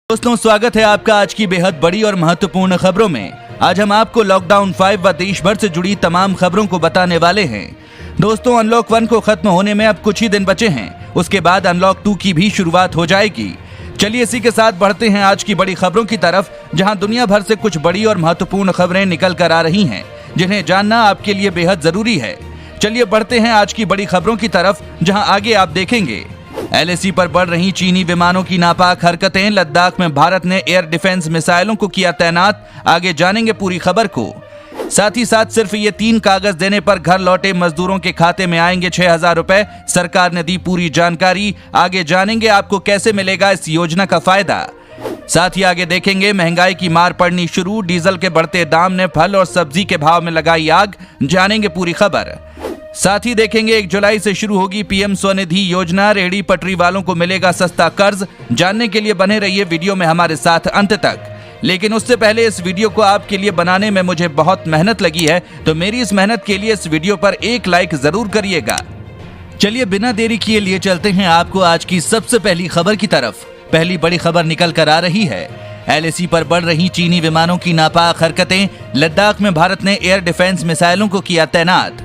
दोस्तों, स्वागत है आपका आज की बेहद बड़ी और महत्वपूर्ण खबरों में। आज हम आपको लॉकडाउन 5 व देश भर से जुड़ी तमाम खबरों को बताने वाले हैं। दोस्तों, अनलॉक 1 को खत्म होने में अब कुछ ही दिन बचे हैं। उसके बाद अनलॉक 2 की भी शुरुआत हो जाएगी। चलिए इसी के साथ बढ़ते हैं आज की बड़ी खबरों की तरफ, जहां दुनिया भर से कुछ बड़ी और महत्वपूर्ण खबरें निकल कर आ रही हैं, जिन्हें जानना आपके लिए बेहद जरूरी है। चलिए बढ़ते हैं आज की बड़ी खबरों की तरफ, जहां आगे आप देखेंगे LAC पर बढ़ रही चीनी विमानों की नापाक हरकतें, लद्दाख में भारत ने एयर डिफेंस मिसाइलों को किया तैनात। आगे जानेंगे पूरी खबर को। साथ ही साथ सिर्फ ये 3 कागज देने पर घर लौटे मजदूरों के खाते में आएंगे 6,000 रुपए। सरकार ने दी पूरी जानकारी। आगे जानेंगे आपको कैसे मिलेगा इस योजना का फायदा। साथ ही आगे देखेंगे महंगाई की मार पड़नी शुरू, डीजल के बढ़ते दाम ने फल और सब्जी के भाव में लगाई आग। जानेंगे पूरी खबर। साथ ही देखेंगे 1 जुलाई से शुरू होगी PM स्वनिधि योजना, रेहड़ी पटरी वालों को मिलेगा सस्ता कर्ज। जानने के लिए बने रहिए वीडियो में हमारे साथ अंत तक। लेकिन उससे पहले इस वीडियो को आपके लिए बनाने में मुझे बहुत मेहनत लगी है, तो मेरी इस मेहनत के लिए इस वीडियो पर 1 लाइक जरूर करिएगा। चलिए बिना देरी किए लिए चलते हैं आपको आज की सबसे पहली खबर की तरफ। पहली बड़ी खबर निकल कर आ रही है। LAC पर बढ़ रही चीनी विमानों की नापाक हरकतें, लद्दाख में भारत ने एयर डिफेंस मिसाइलों को किया तैनात।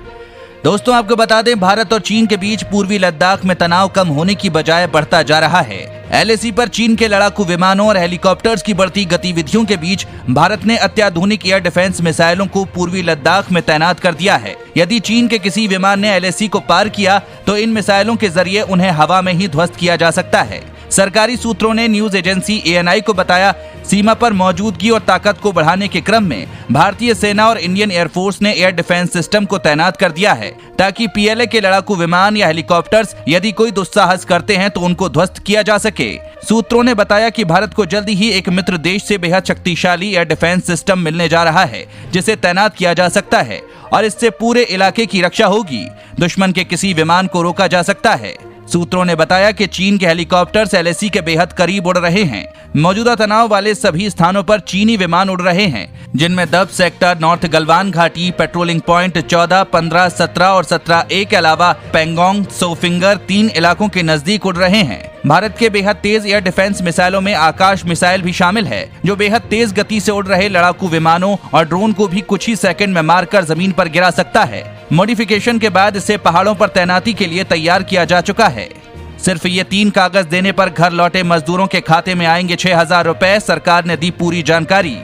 दोस्तों, आपको बता दें, भारत और चीन के बीच पूर्वी लद्दाख में तनाव कम होने की बजाय बढ़ता जा रहा है। LAC पर चीन के लड़ाकू विमानों और हेलीकॉप्टर्स की बढ़ती गतिविधियों के बीच भारत ने अत्याधुनिक एयर डिफेंस मिसाइलों को पूर्वी लद्दाख में तैनात कर दिया है। यदि चीन के किसी विमान ने LAC को पार किया तो इन मिसाइलों के जरिए उन्हें हवा में ही ध्वस्त किया जा सकता है। सरकारी सूत्रों ने न्यूज एजेंसी ANI को बताया, सीमा पर मौजूदगी और ताकत को बढ़ाने के क्रम में भारतीय सेना और इंडियन एयरफोर्स ने एयर डिफेंस सिस्टम को तैनात कर दिया है, ताकि PLA के लड़ाकू विमान या हेलीकॉप्टर्स यदि कोई दुस्साहस करते हैं तो उनको ध्वस्त किया जा सके। सूत्रों ने बताया कि भारत को जल्दी ही एक मित्र देश से बेहद शक्तिशाली एयर डिफेंस सिस्टम मिलने जा रहा है, जिसे तैनात किया जा सकता है और इससे पूरे इलाके की रक्षा होगी। दुश्मन के किसी विमान को रोका जा सकता है। सूत्रों ने बताया कि चीन के हेलीकॉप्टर्स LAC के बेहद करीब उड़ रहे हैं। मौजूदा तनाव वाले सभी स्थानों पर चीनी विमान उड़ रहे हैं, जिनमें दब सेक्टर, नॉर्थ गलवान घाटी, पेट्रोलिंग पॉइंट 14, 15, 17 और 17A के अलावा पेंगोंग, सोफिंगर 3 इलाकों के नजदीक उड़ रहे हैं। भारत के बेहद तेज एयर डिफेंस मिसाइलों में आकाश मिसाइल भी शामिल है, जो बेहद तेज गति से उड़ रहे लड़ाकू विमानों और ड्रोन को भी कुछ ही सेकंड में मारकर जमीन पर गिरा सकता है। मॉडिफिकेशन के बाद इसे पहाड़ों पर तैनाती के लिए तैयार किया जा चुका है। सिर्फ ये 3 कागज देने पर घर लौटे मजदूरों के खाते में आएंगे 6,000 रुपए। सरकार ने दी पूरी जानकारी।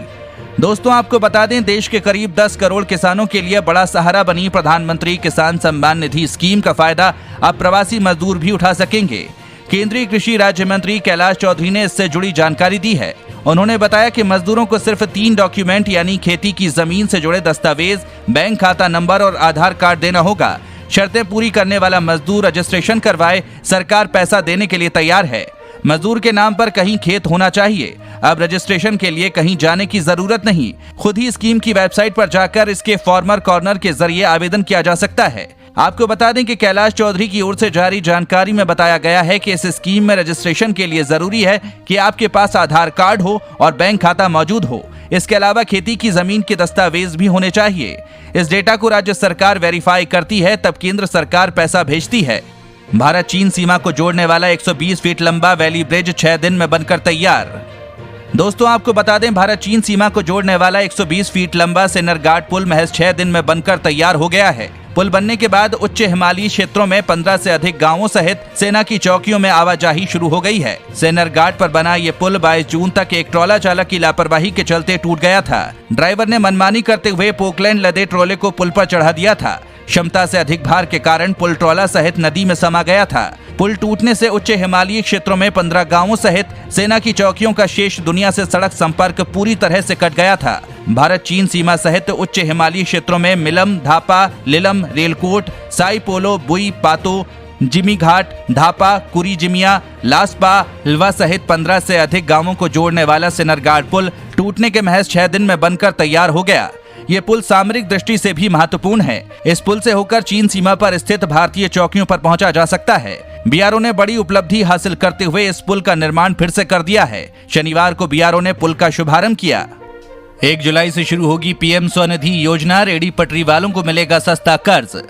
दोस्तों, आपको बता दें, देश के करीब 10 करोड़ किसानों के लिए बड़ा सहारा बनी प्रधानमंत्री किसान सम्मान निधि स्कीम का फायदा अब प्रवासी मजदूर भी उठा सकेंगे। केंद्रीय कृषि राज्य मंत्री कैलाश चौधरी ने इससे जुड़ी जानकारी दी है। उन्होंने बताया कि मजदूरों को सिर्फ 3 डॉक्यूमेंट यानी खेती की जमीन से जुड़े दस्तावेज, बैंक खाता नंबर और आधार कार्ड देना होगा। शर्तें पूरी करने वाला मजदूर रजिस्ट्रेशन करवाए, सरकार पैसा देने के लिए तैयार है। मजदूर के नाम पर कहीं खेत होना चाहिए। अब रजिस्ट्रेशन के लिए कहीं जाने की जरूरत नहीं, खुद ही स्कीम की वेबसाइट पर जाकर इसके फार्मर कॉर्नर के जरिए आवेदन किया जा सकता है। आपको बता दें कि कैलाश चौधरी की ओर से जारी जानकारी में बताया गया है कि इस स्कीम में रजिस्ट्रेशन के लिए जरूरी है कि आपके पास आधार कार्ड हो और बैंक खाता मौजूद हो। इसके अलावा खेती की जमीन के दस्तावेज भी होने चाहिए। इस डेटा को राज्य सरकार वेरीफाई करती है, तब केंद्र सरकार पैसा भेजती है। भारत चीन सीमा को जोड़ने वाला 120 फीट लंबा वैली ब्रिज 6 दिन में बनकर तैयार। दोस्तों, आपको बता दें, भारत चीन सीमा को जोड़ने वाला 120 फीट लंबा सेनरघाट पुल महज 6 दिन में बनकर तैयार हो गया है। पुल बनने के बाद उच्च हिमालयी क्षेत्रों में 15 से अधिक गांवों सहित सेना की चौकियों में आवाजाही शुरू हो गई है। सेनरघाट पर बना ये पुल 22 जून तक एक ट्रॉला चालक की लापरवाही के चलते टूट गया था। ड्राइवर ने मनमानी करते हुए पोकलैंड लदे ट्रोले को पुल पर चढ़ा दिया था। क्षमता से अधिक भार के कारण पुल ट्रॉला सहित नदी में समा गया था। पुल टूटने से उच्च हिमालयी क्षेत्रों में 15 गांवों सहित सेना की चौकियों का शेष दुनिया से सड़क संपर्क पूरी तरह से कट गया था। भारत चीन सीमा सहित उच्च हिमालयी क्षेत्रों में मिलम, धापा, लिलम, रेलकोट, साई पोलो, बुई, पातो, जिमी घाट, धापा, कुरी जिमिया, लास्पा, हलवा सहित 15 से अधिक गांवों को जोड़ने वाला सेनरघाट पुल टूटने के महज 6 दिन में बनकर तैयार हो गया। ये पुल सामरिक दृष्टि से भी महत्वपूर्ण है। इस पुल से होकर चीन सीमा पर स्थित भारतीय चौकियों पर पहुंचा जा सकता है। BRO ने बड़ी उपलब्धि हासिल करते हुए इस पुल का निर्माण फिर से कर दिया है। शनिवार को BRO ने पुल का शुभारंभ किया। 1 जुलाई से शुरू होगी PM स्वनिधि योजना, रेहड़ी पटरी वालों को मिलेगा सस्ता कर्ज।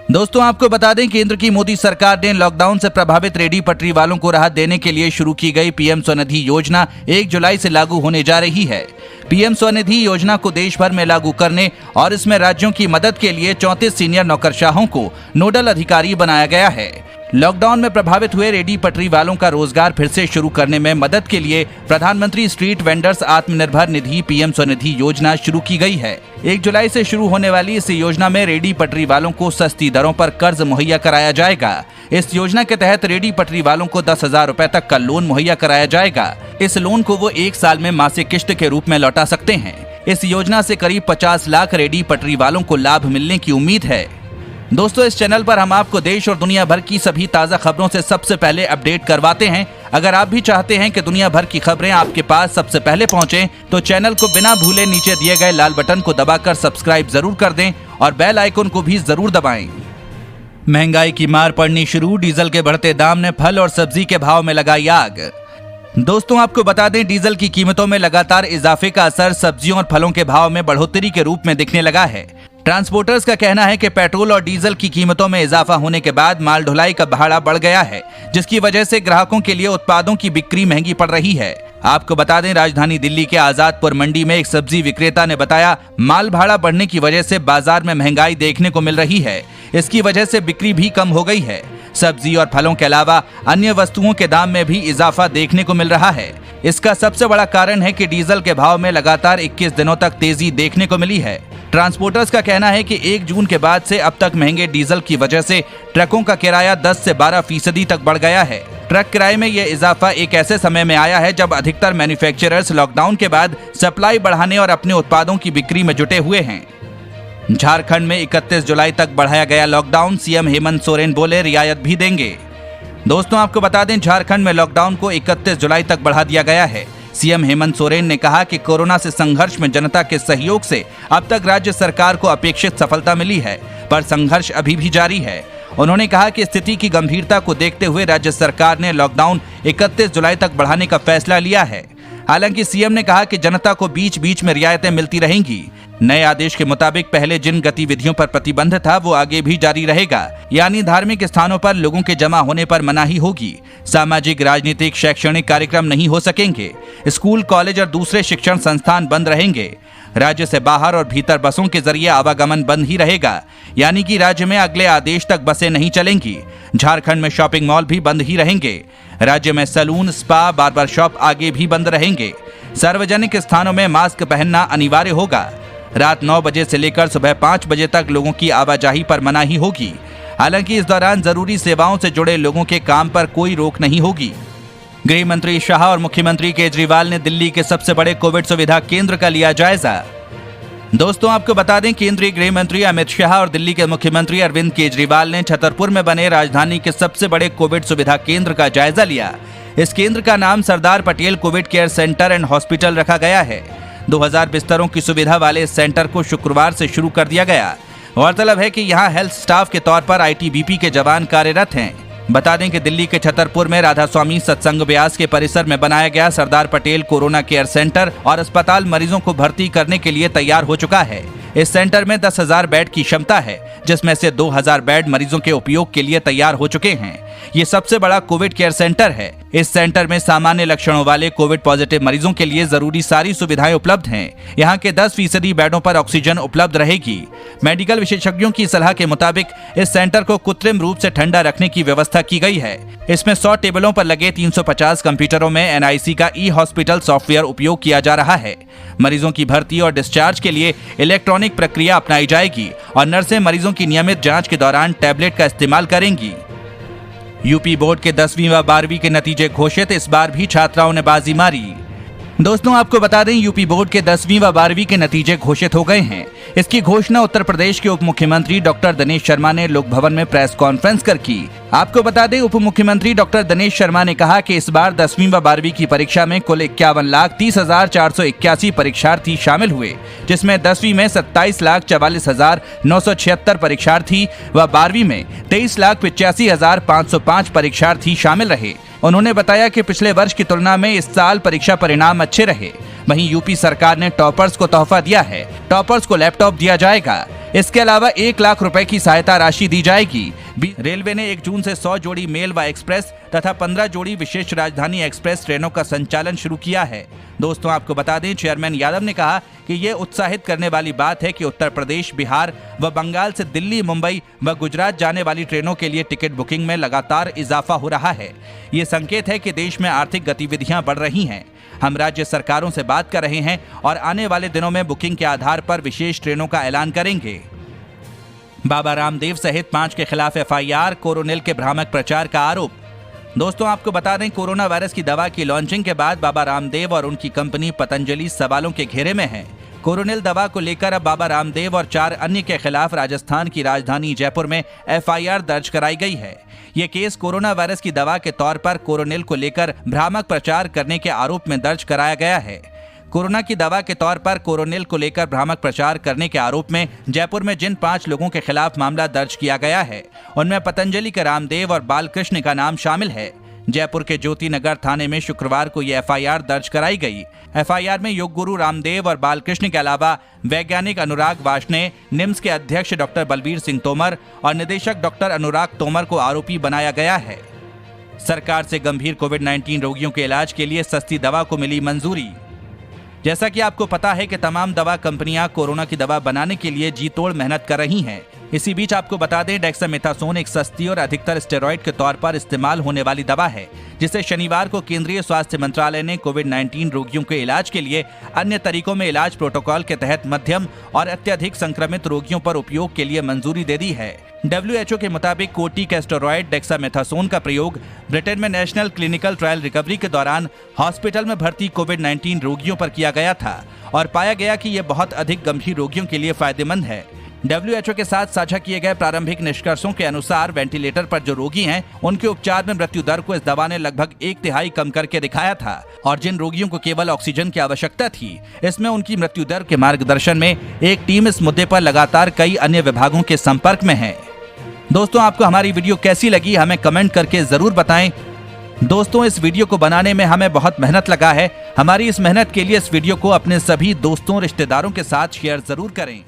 दोस्तों आपको बता दें, केंद्र की मोदी सरकार ने लॉकडाउन से प्रभावित रेहड़ी पटरी वालों को राहत देने के लिए शुरू की गई पीएम स्वनिधि योजना 1 जुलाई से लागू होने जा रही है। पीएम स्वनिधि योजना को देश भर में लागू करने और इसमें राज्यों की मदद के लिए 34 सीनियर नौकरशाहों को नोडल अधिकारी बनाया गया है। लॉकडाउन में प्रभावित हुए रेहड़ी पटरी वालों का रोजगार फिर से शुरू करने में मदद के लिए प्रधानमंत्री street vendors Atmanirbhar Nidhi PM Svanidhi योजना शुरू की गई है। 1 जुलाई से शुरू होने वाली इस योजना में रेहड़ी पटरी वालों को सस्ती दरों पर कर्ज मुहैया कराया जाएगा। इस योजना के तहत रेहड़ी पटरी वालों को 10,000 रुपए तक का लोन मुहैया कराया जाएगा। इस लोन को वो 1 साल में मासिक किश्त के रूप में लौटा सकते हैं। इस योजना से करीब 50 लाख रेहड़ी पटरी वालों को लाभ मिलने की उम्मीद है। दोस्तों इस चैनल पर हम आपको देश और दुनिया भर की सभी ताज़ा खबरों से सबसे पहले अपडेट करवाते हैं। अगर आप भी चाहते हैं कि दुनिया भर की खबरें आपके पास सबसे पहले पहुंचें, तो चैनल को बिना भूले नीचे दिए गए लाल बटन को दबाकर सब्सक्राइब जरूर कर दें और बेल आइकन को भी जरूर दबाएं। महंगाई की मार पड़नी शुरू, डीजल के बढ़ते दाम ने फल और सब्जी के भाव में लगाई आग। दोस्तों आपको बता दें, डीजल की कीमतों में लगातार इजाफे का असर सब्जियों और फलों के भाव में बढ़ोतरी के रूप में दिखने लगा है। ट्रांसपोर्टर्स का कहना है कि पेट्रोल और डीजल की कीमतों में इजाफा होने के बाद माल ढुलाई का भाड़ा बढ़ गया है, जिसकी वजह से ग्राहकों के लिए उत्पादों की बिक्री महंगी पड़ रही है। आपको बता दें, राजधानी दिल्ली के आजादपुर मंडी में एक सब्जी विक्रेता ने बताया, माल भाड़ा बढ़ने की वजह से बाजार में महंगाई देखने को मिल रही है। इसकी वजह से बिक्री भी कम हो गई है। सब्जी और फलों के अलावा अन्य वस्तुओं के दाम में भी इजाफा देखने को मिल रहा है। इसका सबसे बड़ा कारण है कि डीजल के भाव में लगातार 21 दिनों तक तेजी देखने को मिली है। ट्रांसपोर्टर्स का कहना है कि 1 जून के बाद से अब तक महंगे डीजल की वजह से ट्रकों का किराया 10 से 12% तक बढ़ गया है। ट्रक किराए में यह इजाफा एक ऐसे समय में आया है जब अधिकतर मैन्युफैक्चरर्स लॉकडाउन के बाद सप्लाई बढ़ाने और अपने उत्पादों की बिक्री में जुटे हुए हैं। झारखंड में 31 जुलाई तक बढ़ाया गया लॉकडाउन, सीएम हेमंत सोरेन बोले रियायत भी देंगे। दोस्तों आपको बता दें, झारखंड में लॉकडाउन को 31 जुलाई तक बढ़ा दिया गया है। सीएम हेमंत सोरेन ने कहा कि कोरोना से संघर्ष में जनता के सहयोग से अब तक राज्य सरकार को अपेक्षित सफलता मिली है, पर संघर्ष अभी भी जारी है। उन्होंने कहा कि स्थिति की गंभीरता को देखते हुए राज्य सरकार ने लॉकडाउन 31 जुलाई तक बढ़ाने का फैसला लिया है। हालांकि सीएम ने कहा कि जनता को बीच बीच में रियायतें मिलती रहेंगी। नए आदेश के मुताबिक पहले जिन गतिविधियों पर प्रतिबंध था वो आगे भी जारी रहेगा, यानी धार्मिक स्थानों पर लोगों के जमा होने पर मनाही होगी। सामाजिक, राजनीतिक, शैक्षणिक कार्यक्रम नहीं हो सकेंगे। स्कूल, कॉलेज और दूसरे शिक्षण संस्थान बंद रहेंगे। राज्य से बाहर और भीतर बसों के जरिए आवागमन बंद ही रहेगा, यानी कि राज्य में अगले आदेश तक बसें नहीं चलेंगी। झारखंड में शॉपिंग मॉल भी बंद ही रहेंगे। राज्य में सैलून, स्पा, बार्बर शॉप आगे भी बंद रहेंगे। सार्वजनिक स्थानों में मास्क पहनना अनिवार्य होगा। रात 9 बजे से लेकर सुबह 5 बजे तक लोगों की आवाजाही पर मनाही होगी। हालांकि इस दौरान जरूरी सेवाओं से जुड़े लोगों के काम पर कोई रोक नहीं होगी। गृह मंत्री शाह और मुख्यमंत्री केजरीवाल ने दिल्ली के सबसे बड़े कोविड सुविधा केंद्र का लिया जायजा। दोस्तों आपको बता दें, केंद्रीय गृह मंत्री अमित शाह और दिल्ली के मुख्यमंत्री अरविंद केजरीवाल ने छतरपुर में बने राजधानी के सबसे बड़े कोविड सुविधा केंद्र का जायजा लिया। इस केंद्र का नाम Sardar Patel Covid care centre and hospital रखा गया है। 2000 बिस्तरों की सुविधा वाले इस सेंटर को शुक्रवार से शुरू कर दिया गया। गौरतलब है कि यहाँ हेल्थ स्टाफ के तौर पर आईटीबीपी के जवान कार्यरत हैं। बता दें कि दिल्ली के छतरपुर में राधा स्वामी सत्संग व्यास के परिसर में बनाया गया Sardar Patel corona care centre और अस्पताल मरीजों को भर्ती करने के लिए तैयार हो चुका है। इस सेंटर में 10,000 बेड की क्षमता है, जिसमें से 2,000 बेड मरीजों के उपयोग के लिए तैयार हो चुके हैं। ये सबसे बड़ा कोविड केयर सेंटर है। इस सेंटर में सामान्य लक्षणों वाले कोविड पॉजिटिव मरीजों के लिए जरूरी सारी सुविधाएं उपलब्ध हैं। यहाँ के 10% बेडों पर ऑक्सीजन उपलब्ध रहेगी। मेडिकल विशेषज्ञों की सलाह के मुताबिक इस सेंटर को कृत्रिम रूप से ठंडा रखने की व्यवस्था की गई है। इसमें 100 टेबलों पर लगे 350 कंप्यूटरों में एनआईसी का ई-हॉस्पिटल सॉफ्टवेयर उपयोग किया जा रहा है। मरीजों की भर्ती और डिस्चार्ज के लिए इलेक्ट्रॉनिक प्रक्रिया अपनाई जाएगी और नर्सें मरीजों की नियमित जांच के दौरान टैबलेट का इस्तेमाल करेंगी। यूपी बोर्ड के 10वीं व 12वीं के नतीजे घोषित, इस बार भी छात्राओं ने बाजी मारी। दोस्तों आपको बता दें, यूपी बोर्ड के 10वीं व 12वीं के नतीजे घोषित हो गए हैं। इसकी घोषणा उत्तर प्रदेश के उप मुख्यमंत्री डॉक्टर दिनेश शर्मा ने लोक भवन में प्रेस कॉन्फ्रेंस कर की। आपको बता दें, उप मुख्यमंत्री डॉक्टर दिनेश शर्मा ने कहा कि इस बार 10वीं व 12वीं की परीक्षा में कुल 51,30,481 परीक्षार्थी शामिल हुए, जिसमें 10वीं में 27,44,976 परीक्षार्थी व 12वीं में 23,85,505 परीक्षार्थी शामिल रहे। उन्होंने बताया कि पिछले वर्ष की तुलना में इस साल परीक्षा परिणाम अच्छे रहे। वहीं यूपी सरकार ने टॉपर्स को तोहफा दिया है। टॉपर्स को लैपटॉप दिया जाएगा। इसके अलावा 1 लाख रुपए की सहायता राशि दी जाएगी। रेलवे ने 1 जून से 100 जोड़ी मेल व एक्सप्रेस तथा 15 जोड़ी विशेष राजधानी एक्सप्रेस ट्रेनों का संचालन शुरू किया है। दोस्तों आपको बता दें, चेयरमैन यादव ने कहा कि ये उत्साहित करने वाली बात है कि उत्तर प्रदेश, बिहार व बंगाल से दिल्ली, मुंबई व गुजरात जाने वाली ट्रेनों के लिए टिकट बुकिंग में लगातार इजाफा हो रहा है। ये संकेत है कि देश में आर्थिक गतिविधियां बढ़ रही हैं। हम राज्य सरकारों से बात कर रहे हैं और आने वाले दिनों में बुकिंग के आधार पर विशेष ट्रेनों का ऐलान करेंगे। बाबा रामदेव सहित 5 के खिलाफ एफआईआर, कोरोनिल के भ्रामक प्रचार का आरोप। दोस्तों आपको बता दें, कोरोना वायरस की दवा की लॉन्चिंग के बाद बाबा रामदेव और उनकी कंपनी पतंजलि सवालों के घेरे में है। कोरोनिल दवा को लेकर अब बाबा रामदेव और 4 अन्य के खिलाफ राजस्थान की राजधानी जयपुर में एफआईआर दर्ज कराई गई है। ये केस कोरोना वायरस की दवा के तौर पर कोरोनिल को लेकर भ्रामक प्रचार करने के आरोप में दर्ज कराया गया है। कोरोना की दवा के तौर पर कोरोनिल को लेकर भ्रामक प्रचार करने के आरोप में जयपुर में जिन 5 लोगों के खिलाफ मामला दर्ज किया गया है, उनमें पतंजलि के रामदेव और बालकृष्ण का नाम शामिल है। जयपुर के ज्योति नगर थाने में शुक्रवार को यह एफआईआर दर्ज कराई गई। एफआईआर में योग गुरु रामदेव और बालकृष्ण के अलावा वैज्ञानिक अनुराग वार्ष्णेय, निम्स के अध्यक्ष डॉक्टर बलबीर सिंह तोमर और निदेशक डॉक्टर अनुराग तोमर को आरोपी बनाया गया है। सरकार से गंभीर कोविड-19 रोगियों के इलाज के लिए सस्ती दवा को मिली मंजूरी। जैसा कि आपको पता है कि तमाम दवा कंपनियां कोरोना की दवा बनाने के लिए जी तोड़ मेहनत कर रही हैं। इसी बीच आपको बता दें, डेक्सामेथासोन एक सस्ती और अधिकतर स्टेरॉइड के तौर पर इस्तेमाल होने वाली दवा है, जिसे शनिवार को केंद्रीय स्वास्थ्य मंत्रालय ने कोविड-19 रोगियों के इलाज के लिए अन्य तरीकों में इलाज प्रोटोकॉल के तहत मध्यम और अत्यधिक संक्रमित रोगियों पर उपयोग के लिए मंजूरी दे दी है। WHO के मुताबिक कोर्टिकोस्टेरॉइड डेक्सामेथासोन का प्रयोग ब्रिटेन में नेशनल क्लिनिकल ट्रायल रिकवरी के दौरान हॉस्पिटल में भर्ती कोविड-19 रोगियों पर किया गया था और पाया गया कि यह बहुत अधिक गंभीर रोगियों के लिए फायदेमंद है। WHO के साथ साझा किए गए प्रारंभिक निष्कर्षों के अनुसार वेंटिलेटर पर जो रोगी हैं, उनके उपचार में मृत्यु दर को इस दवा ने लगभग 1/3 कम करके दिखाया था और जिन रोगियों को केवल ऑक्सीजन की आवश्यकता थी, इसमें उनकी मृत्यु दर के मार्गदर्शन में एक टीम इस मुद्दे पर लगातार कई अन्य विभागों के संपर्क में है। दोस्तों आपको हमारी वीडियो कैसी लगी हमें कमेंट करके जरूर बताएं। दोस्तों इस वीडियो को बनाने में हमें बहुत मेहनत लगा है। हमारी इस मेहनत के लिए इस वीडियो को अपने सभी दोस्तों, रिश्तेदारों के साथ शेयर जरूर करें।